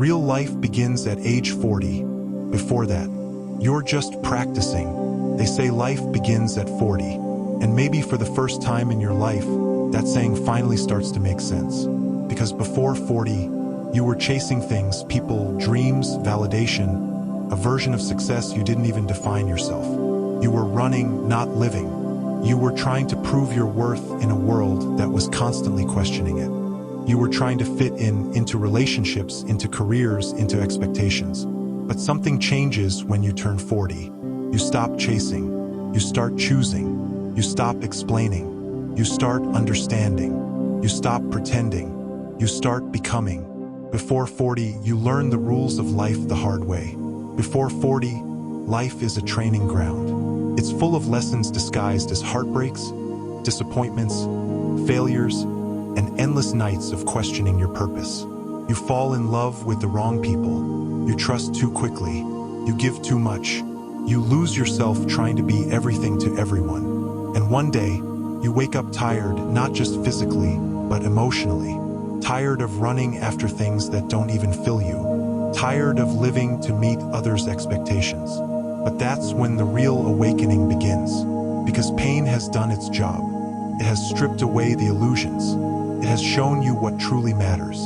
Real life begins at age 40. Before that, you're just practicing. They say life begins at 40. And maybe for the first time in your life, that saying finally starts to make sense. Because before 40, you were chasing things, people, dreams, validation, a version of success you didn't even define yourself. You were running, not living. You were trying to prove your worth in a world that was constantly questioning it. You were trying to fit into relationships, into careers, into expectations. But something changes when you turn 40. You stop chasing. You start choosing. You stop explaining. You start understanding. You stop pretending. You start becoming. Before 40, you learn the rules of life the hard way. Before 40, life is a training ground. It's full of lessons disguised as heartbreaks, disappointments, failures, and endless nights of questioning your purpose. You fall in love with the wrong people. You trust too quickly. You give too much. You lose yourself trying to be everything to everyone. And one day, you wake up tired, not just physically, but emotionally. Tired of running after things that don't even fill you. Tired of living to meet others' expectations. But that's when the real awakening begins. Because pain has done its job. It has stripped away the illusions. It has shown you what truly matters.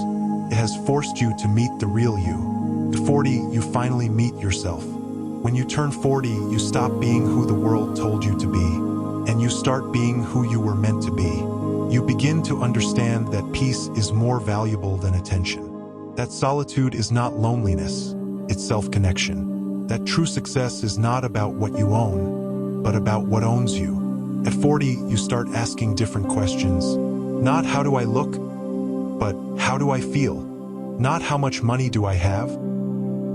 It has forced you to meet the real you. At 40, you finally meet yourself. When you turn 40, you stop being who the world told you to be, and you start being who you were meant to be. You begin to understand that peace is more valuable than attention. That solitude is not loneliness, it's self-connection. That true success is not about what you own, but about what owns you. At 40, you start asking different questions. Not how do I look, but how do I feel? Not how much money do I have,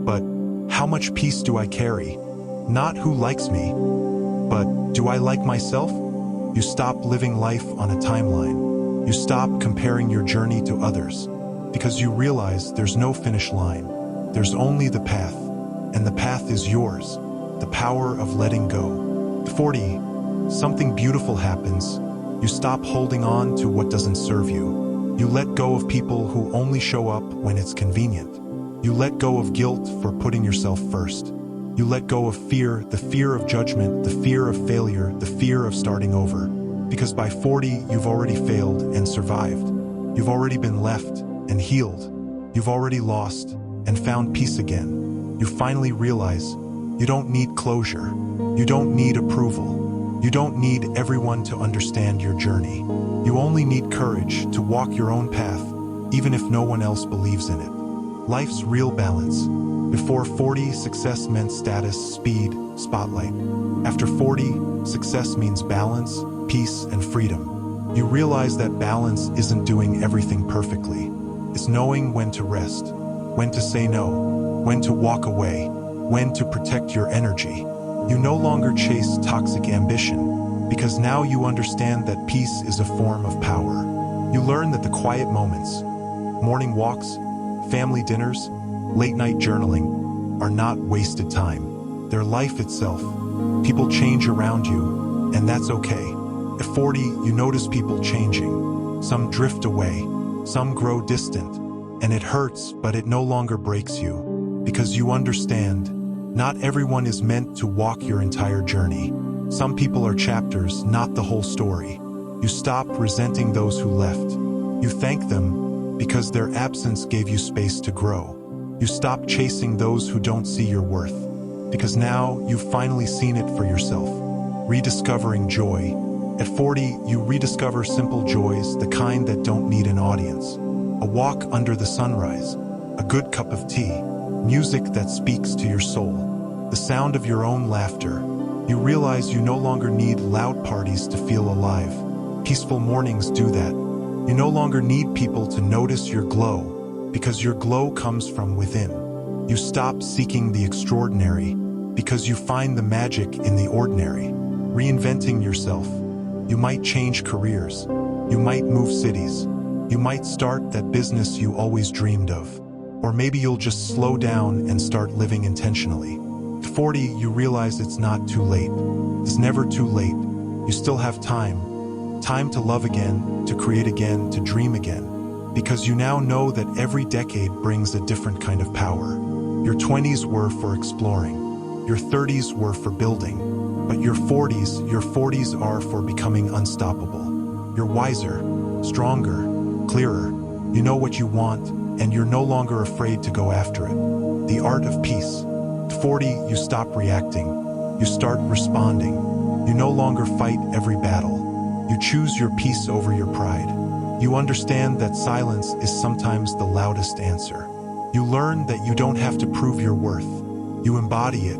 but how much peace do I carry? Not who likes me, but do I like myself? You stop living life on a timeline. You stop comparing your journey to others, because you realize there's no finish line. There's only the path, and the path is yours. The power of letting go. At 40, something beautiful happens. You stop holding on to what doesn't serve you. You let go of people who only show up when it's convenient. You let go of guilt for putting yourself first. You let go of fear, the fear of judgment, the fear of failure, the fear of starting over. Because by 40, you've already failed and survived. You've already been left and healed. You've already lost and found peace again. You finally realize you don't need closure. You don't need approval. You don't need everyone to understand your journey. You only need courage to walk your own path, even if no one else believes in it. Life's real balance. Before 40, success meant status, speed, spotlight. After 40, success means balance, peace, and freedom. You realize that balance isn't doing everything perfectly. It's knowing when to rest, when to say no, when to walk away, when to protect your energy. You no longer chase toxic ambition, because now you understand that peace is a form of power. You learn that the quiet moments, morning walks, family dinners, late-night journaling, are not wasted time. They're life itself. People change around you, and that's okay. At 40, you notice people changing. Some drift away, some grow distant, and it hurts, but it no longer breaks you, because you understand not everyone is meant to walk your entire journey. Some people are chapters, not the whole story. You stop resenting those who left. You thank them because their absence gave you space to grow. You stop chasing those who don't see your worth, because now you've finally seen it for yourself. Rediscovering joy. At 40, you rediscover simple joys, the kind that don't need an audience. A walk under the sunrise, a good cup of tea, music that speaks to your soul, the sound of your own laughter. You realize you no longer need loud parties to feel alive. Peaceful mornings do that. You no longer need people to notice your glow, because your glow comes from within. You stop seeking the extraordinary, because you find the magic in the ordinary. Reinventing yourself. You might change careers. You might move cities. You might start that business you always dreamed of. Or maybe you'll just slow down and start living intentionally. At 40, you realize it's not too late. It's never too late. You still have time. Time to love again, to create again, to dream again. because you now know that every decade brings a different kind of power. Your 20s were for exploring, your 30s were for building, but your 40s are for becoming unstoppable. You're wiser, stronger, clearer. You know what you want, and you're no longer afraid to go after it. The art of peace. At 40, you stop reacting. You start responding. You no longer fight every battle. You choose your peace over your pride. You understand that silence is sometimes the loudest answer. You learn that you don't have to prove your worth. You embody it.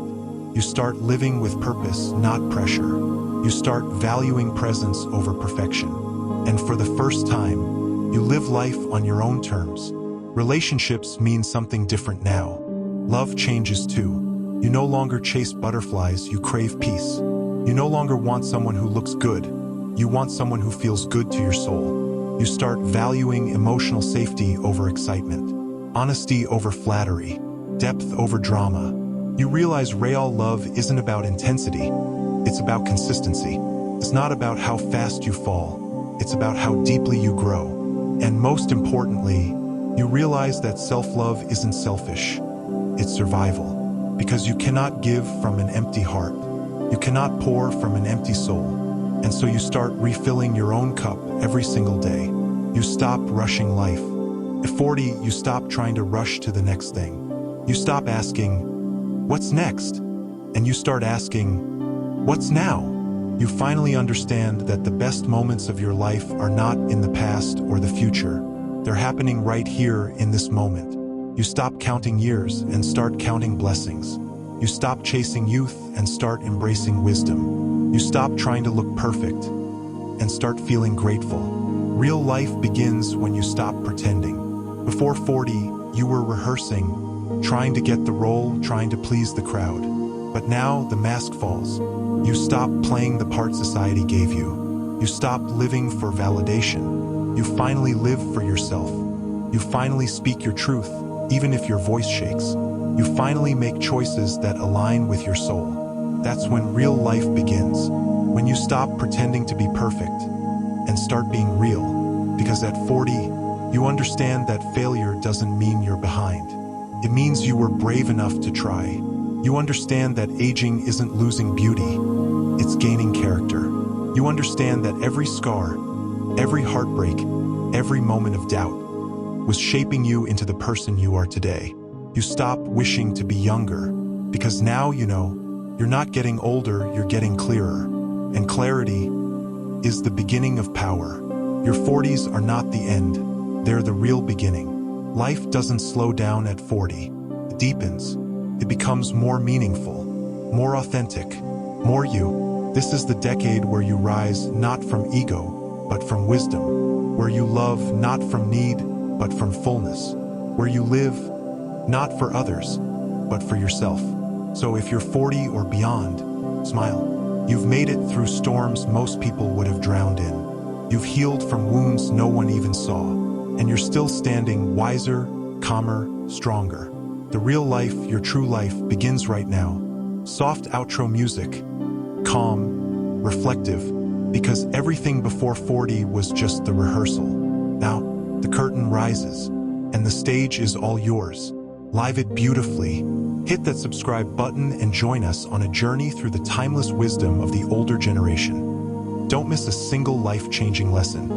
You start living with purpose, not pressure. You start valuing presence over perfection. And for the first time, you live life on your own terms. Relationships mean something different now. Love changes too. You no longer chase butterflies, you crave peace. You no longer want someone who looks good. You want someone who feels good to your soul. You start valuing emotional safety over excitement, honesty over flattery, depth over drama. You realize real love isn't about intensity, it's about consistency. It's not about how fast you fall, it's about how deeply you grow. And most importantly, you realize that self-love isn't selfish, it's survival. Because you cannot give from an empty heart. You cannot pour from an empty soul. And so you start refilling your own cup every single day. You stop rushing life. At 40, you stop trying to rush to the next thing. You stop asking, what's next? And you start asking, what's now? You finally understand that the best moments of your life are not in the past or the future. They're happening right here in this moment. You stop counting years and start counting blessings. You stop chasing youth and start embracing wisdom. You stop trying to look perfect and start feeling grateful. Real life begins when you stop pretending. Before 40, you were rehearsing, trying to get the role, trying to please the crowd. But now the mask falls. You stop playing the part society gave you. You stop living for validation. You finally live for yourself. You finally speak your truth, even if your voice shakes. You finally make choices that align with your soul. That's when real life begins. When you stop pretending to be perfect and start being real. Because at 40, you understand that failure doesn't mean you're behind. It means you were brave enough to try. You understand that aging isn't losing beauty, it's gaining character. You understand that every scar, every heartbreak, every moment of doubt was shaping you into the person you are today. You stop wishing to be younger, because now you know you're not getting older, you're getting clearer. And clarity is the beginning of power. Your 40s are not the end, they're the real beginning. Life doesn't slow down at 40, it deepens. It becomes more meaningful, more authentic, more you. This is the decade where you rise not from ego, but from wisdom. Where you love not from need, but from fullness. Where you live not for others, but for yourself. So if you're 40 or beyond, smile. You've made it through storms most people would have drowned in. You've healed from wounds no one even saw. And you're still standing wiser, calmer, stronger. The real life, your true life, begins right now. Soft outro music, calm, reflective, because everything before 40 was just the rehearsal. Now, the curtain rises, and the stage is all yours. Live it beautifully. Hit that subscribe button and join us on a journey through the timeless wisdom of the older generation. Don't miss a single life-changing lesson.